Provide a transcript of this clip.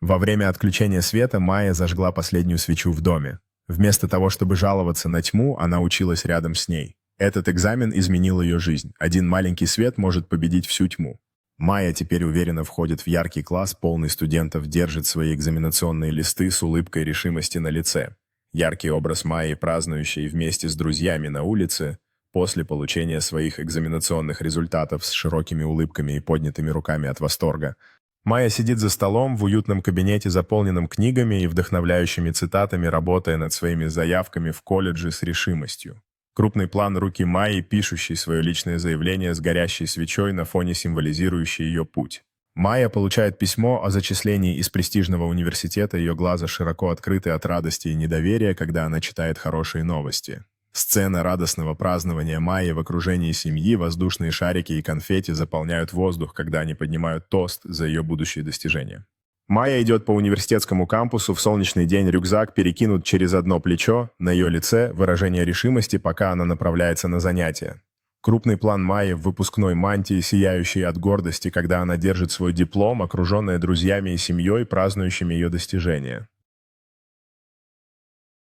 Во время отключения света Майя зажгла последнюю свечу в доме. Вместо того, чтобы жаловаться на тьму, она училась рядом с ней. Этот экзамен изменил ее жизнь. Один маленький свет может победить всю тьму. Майя теперь уверенно входит в яркий класс, полный студентов, держит свои экзаменационные листы с улыбкой решимости на лице. Яркий образ Майи, празднующей вместе с друзьями на улице, после получения своих экзаменационных результатов с широкими улыбками и поднятыми руками от восторга. Майя сидит за столом в уютном кабинете, заполненном книгами и вдохновляющими цитатами, работая над своими заявками в колледже с решимостью. Крупный план руки Майи, пишущей свое личное заявление с горящей свечой на фоне символизирующей ее путь. Майя получает письмо о зачислении из престижного университета, ее глаза широко открыты от радости и недоверия, когда она читает хорошие новости. Сцена радостного празднования Майи в окружении семьи, воздушные шарики и конфетти заполняют воздух, когда они поднимают тост за ее будущие достижения. Майя идет по университетскому кампусу, в солнечный день рюкзак перекинут через одно плечо, на ее лице выражение решимости, пока она направляется на занятия. Крупный план Майи в выпускной мантии, сияющей от гордости, когда она держит свой диплом, окруженная друзьями и семьей, празднующими ее достижения.